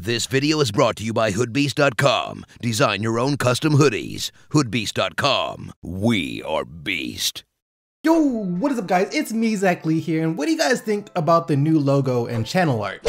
This video is brought to you by hoodbeast.com. Design your own custom hoodies. hoodbeast.com. We are beast. Yo, what is up guys? It's me, Zach Lee here, and what do you guys think about the new logo and channel art?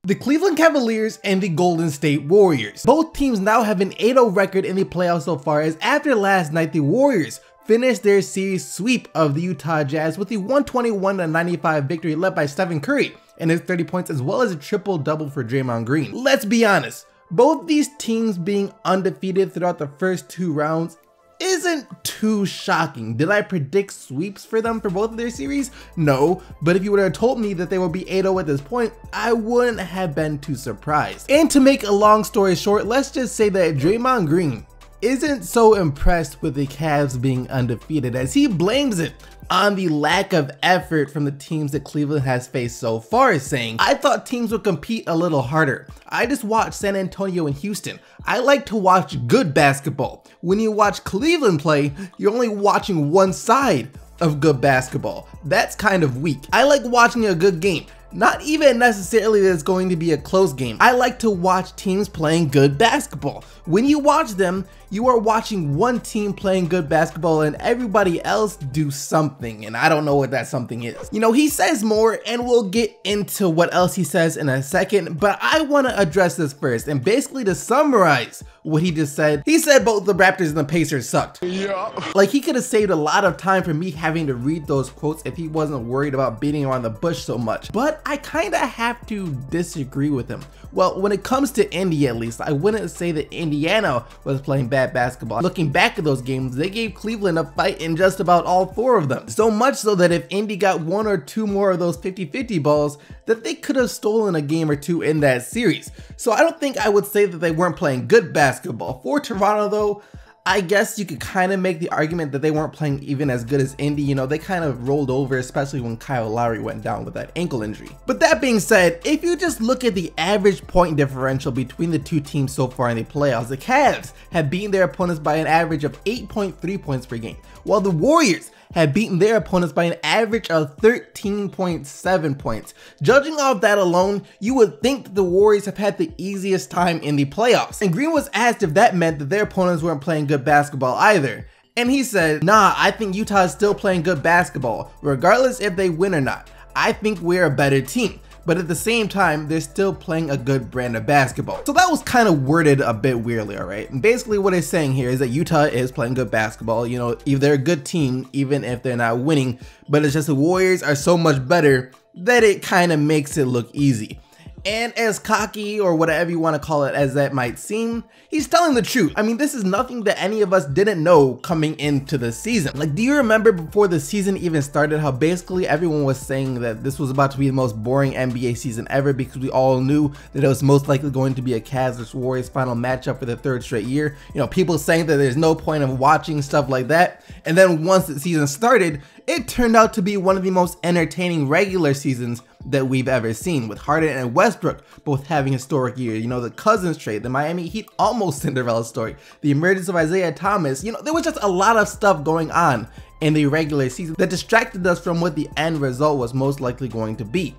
The Cleveland Cavaliers and the Golden State Warriors. Both teams now have an 8-0 record in the playoffs so far, as after last night the Warriors finished their series sweep of the Utah Jazz with the 121-95 victory led by Stephen Curry and his 30 points, as well as a triple-double for Draymond Green. Let's be honest, both these teams being undefeated throughout the first two rounds isn't too shocking. Did I predict sweeps for them for both of their series? No, but if you would have told me that they would be 8-0 at this point, I wouldn't have been too surprised. And to make a long story short, let's just say that Draymond Green isn't so impressed with the Cavs being undefeated, as he blames it on the lack of effort from the teams that Cleveland has faced so far, saying, "I thought teams would compete a little harder. I just watched San Antonio and Houston. I like to watch good basketball. When you watch Cleveland play, you're only watching one side of good basketball. That's kind of weak. I like watching a good game. Not even necessarily that it's going to be a close game. I like to watch teams playing good basketball. When you watch them, you are watching one team playing good basketball and everybody else do something, and I don't know what that something is." You know, he says more, and we'll get into what else he says in a second, but I want to address this first. And basically, to summarize what he just said, he said both the Raptors and the Pacers sucked. Yeah. Like, he could have saved a lot of time for me having to read those quotes if he wasn't worried about beating around the bush so much. But I kind of have to disagree with him. Well, when it comes to Indy, at least, I wouldn't say that Indiana was playing bad basketball. Looking back at those games, they gave Cleveland a fight in just about all four of them. So much so that if Indy got one or two more of those 50-50 balls, that they could have stolen a game or two in that series. So I don't think I would say that they weren't playing good basketball. For Toronto though, I guess you could kind of make the argument that they weren't playing even as good as Indy. You know, they kind of rolled over, especially when Kyle Lowry went down with that ankle injury. But that being said, if you just look at the average point differential between the two teams so far in the playoffs, the Cavs have beaten their opponents by an average of 8.3 points per game, while the Warriors have beaten their opponents by an average of 13.7 points. Judging off that alone, you would think that the Warriors have had the easiest time in the playoffs. And Green was asked if that meant that their opponents weren't playing good basketball either. And he said, "Nah, I think Utah is still playing good basketball, regardless if they win or not. I think we're a better team. But at the same time, they're still playing a good brand of basketball." So that was kind of worded a bit weirdly, alright? And basically what it's saying here is that Utah is playing good basketball. You know, if they're a good team, even if they're not winning, but it's just the Warriors are so much better that it kind of makes it look easy. And as cocky, or whatever you want to call it, as that might seem, he's telling the truth. I mean, this is nothing that any of us didn't know coming into the season. Like, do you remember before the season even started how basically everyone was saying that this was about to be the most boring NBA season ever, because we all knew that it was most likely going to be a Cavs vs Warriors final matchup for the third straight year. You know, people saying that there's no point of watching stuff like that. And then once the season started, it turned out to be one of the most entertaining regular seasons that we've ever seen, with Harden and Westbrook both having historic years. You know, the Cousins trade, the Miami Heat almost Cinderella story, the emergence of Isaiah Thomas. You know, there was just a lot of stuff going on in the regular season that distracted us from what the end result was most likely going to be.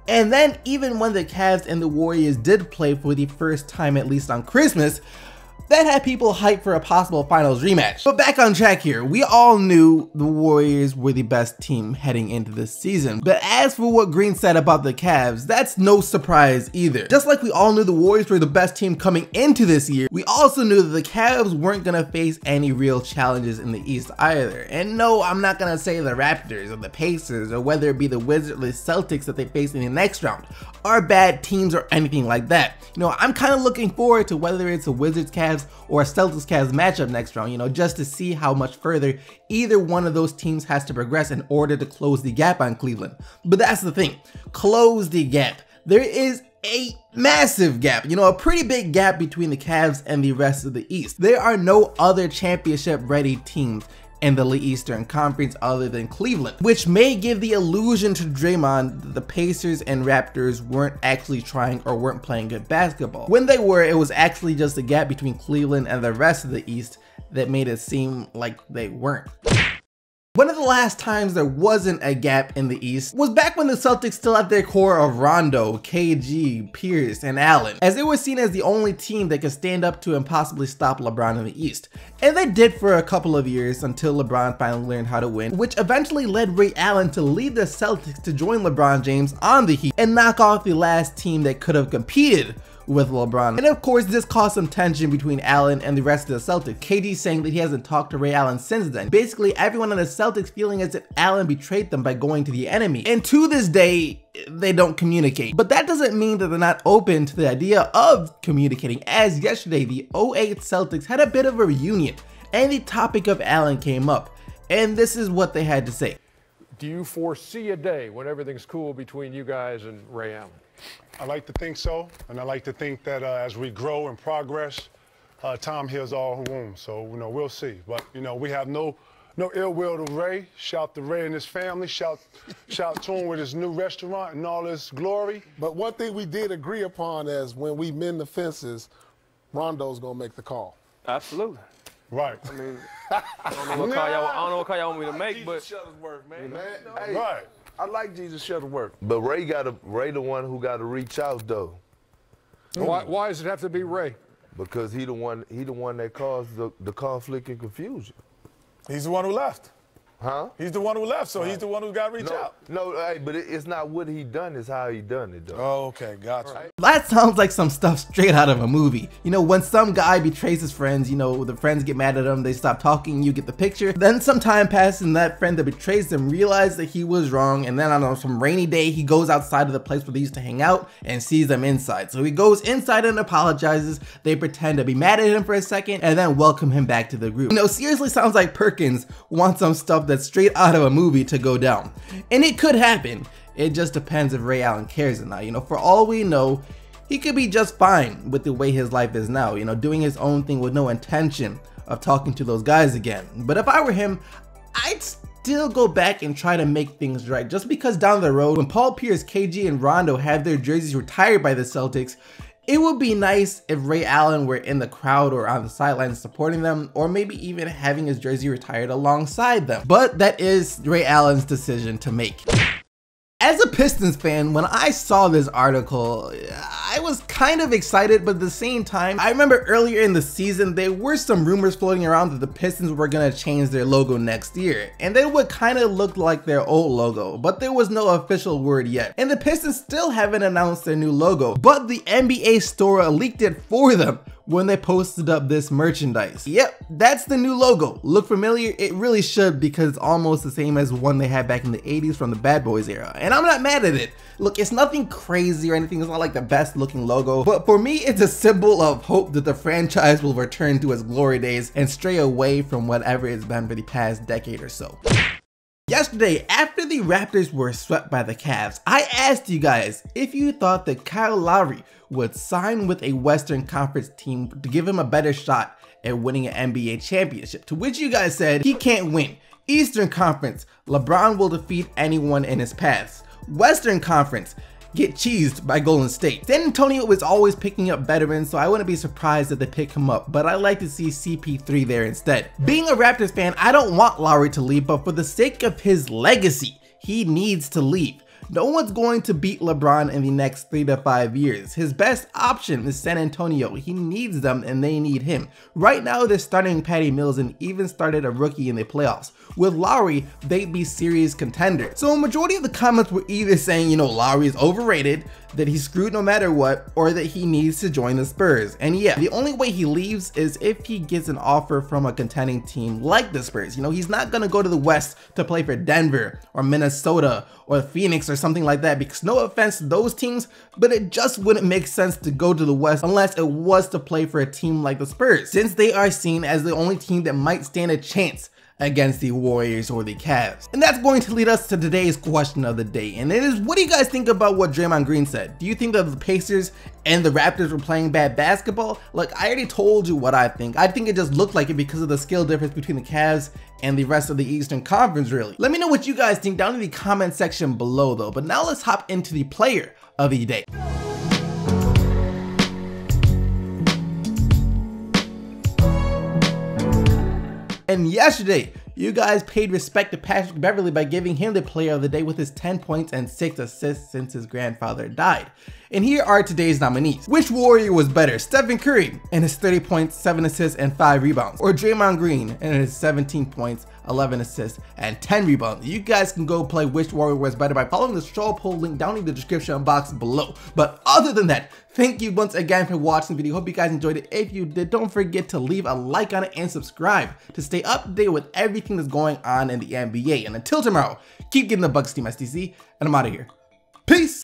And then even when the Cavs and the Warriors did play for the first time, at least on Christmas, that had people hyped for a possible finals rematch. But back on track here, we all knew the Warriors were the best team heading into this season. But as for what Green said about the Cavs, that's no surprise either. Just like we all knew the Warriors were the best team coming into this year, we also knew that the Cavs weren't gonna face any real challenges in the East either. And no, I'm not gonna say the Raptors or the Pacers, or whether it be the Wizards or the Celtics that they face in the next round, are bad teams or anything like that. You know, I'm kind of looking forward to whether it's a Wizards Cavs or a Celtics Cavs matchup next round, you know, just to see how much further either one of those teams has to progress in order to close the gap on Cleveland. But that's the thing, close the gap. There is a massive gap, you know, a pretty big gap between the Cavs and the rest of the East. There are no other championship ready teams in the Eastern Conference other than Cleveland, which may give the illusion to Draymond that the Pacers and Raptors weren't actually trying or weren't playing good basketball. When they were, it was actually just a gap between Cleveland and the rest of the East that made it seem like they weren't. One of the last times there wasn't a gap in the East was back when the Celtics still had their core of Rondo, KG, Pierce, and Allen, as they were seen as the only team that could stand up to and possibly stop LeBron in the East. And they did for a couple of years until LeBron finally learned how to win, which eventually led Ray Allen to lead the Celtics to join LeBron James on the Heat and knock off the last team that could have competed with LeBron. And of course, this caused some tension between Allen and the rest of the Celtics. KD saying that he hasn't talked to Ray Allen since then. Basically, everyone on the Celtics feeling as if Allen betrayed them by going to the enemy. And to this day, they don't communicate. But that doesn't mean that they're not open to the idea of communicating, as yesterday, the 08 Celtics had a bit of a reunion, and the topic of Allen came up. And this is what they had to say. Do you foresee a day when everything's cool between you guys and Ray Allen? I like to think so, and I like to think that as we grow and progress, time heals all wounds. So, we'll see. But, we have no ill will to Ray. Shout to Ray and his family. Shout to him with his new restaurant and all his glory. But one thing we did agree upon is when we mend the fences, Rondo's going to make the call. Absolutely. Right. I mean, I don't know what call y'all want me to make, but Shuttlesworth, man. Hey, right. I like Jesus Shuttlesworth, but Ray the one who got to reach out though. Why does it have to be Ray? Because he the one that caused the conflict and confusion. He's the one who left. Huh? He's the one who left, so he's the one who got to reach out. No, hey, but it's not what he done, it's how he done it, though. Oh, okay, gotcha. Right. That sounds like some stuff straight out of a movie. When some guy betrays his friends, the friends get mad at him, they stop talking, you get the picture. Then some time passes and that friend that betrays them realizes that he was wrong, and then on some rainy day, he goes outside of the place where they used to hang out and sees them inside. So he goes inside and apologizes, they pretend to be mad at him for a second, and then welcome him back to the group. Seriously sounds like Perkins wants some stuff that's straight out of a movie to go down. And it could happen. It just depends if Ray Allen cares or not. For all we know, he could be just fine with the way his life is now, doing his own thing with no intention of talking to those guys again. But if I were him, I'd still go back and try to make things right, just because down the road, when Paul Pierce, KG, and Rondo have their jerseys retired by the Celtics, it would be nice if Ray Allen were in the crowd or on the sidelines supporting them, or maybe even having his jersey retired alongside them. But that is Ray Allen's decision to make. As a Pistons fan, when I saw this article, I was kind of excited, but at the same time, I remember earlier in the season, there were some rumors floating around that the Pistons were gonna change their logo next year, and they would kind of look like their old logo, but there was no official word yet. And the Pistons still haven't announced their new logo, but the NBA store leaked it for them when they posted up this merchandise. Yep, that's the new logo. Look familiar? It really should, because it's almost the same as one they had back in the 80s from the Bad Boys era. And I'm not mad at it. Look, it's nothing crazy or anything. It's not like the best looking logo, but for me, it's a symbol of hope that the franchise will return to its glory days and stray away from whatever it's been for the past decade or so. Yesterday, after the Raptors were swept by the Cavs, I asked you guys if you thought that Kyle Lowry would sign with a Western Conference team to give him a better shot at winning an NBA championship, to which you guys said he can't win. Eastern Conference, LeBron will defeat anyone in his path. Western Conference, get cheesed by Golden State. San Antonio is always picking up veterans, so I wouldn't be surprised if they pick him up, but I like to see CP3 there instead. Being a Raptors fan, I don't want Lowry to leave, but for the sake of his legacy, he needs to leave. No one's going to beat LeBron in the next 3 to 5 years. His best option is San Antonio. He needs them and they need him. Right now they're starting Patty Mills and even started a rookie in the playoffs. With Lowry, they'd be serious contenders. So a majority of the comments were either saying, Lowry is overrated, that he's screwed no matter what, or that he needs to join the Spurs. And yeah, the only way he leaves is if he gets an offer from a contending team like the Spurs. He's not gonna go to the West to play for Denver or Minnesota or Phoenix or something like that, because no offense to those teams, but it just wouldn't make sense to go to the West unless it was to play for a team like the Spurs, since they are seen as the only team that might stand a chance against the Warriors or the Cavs. And that's going to lead us to today's question of the day, and it is, what do you guys think about what Draymond Green said? Do you think that the Pacers and the Raptors were playing bad basketball? Look, I already told you what I think. I think it just looked like it because of the skill difference between the Cavs and the rest of the Eastern Conference, really. Let me know what you guys think down in the comment section below though, but now let's hop into the player of the day. And yesterday, you guys paid respect to Patrick Beverley by giving him the player of the day with his 10 points and 6 assists since his grandfather died. And here are today's nominees. Which Warrior was better, Stephen Curry and his 30 points, 7 assists, and 5 rebounds, or Draymond Green and his 17 points, 11 assists, and 10 rebounds? You guys can go play which Warrior was better by following the straw poll link down in the description box below. But other than that, thank you once again for watching the video. Hope you guys enjoyed it. If you did, don't forget to leave a like on it and subscribe to stay up to date with everything that's going on in the NBA. And until tomorrow, keep getting the Bucks, Team STC, and I'm out of here. Peace!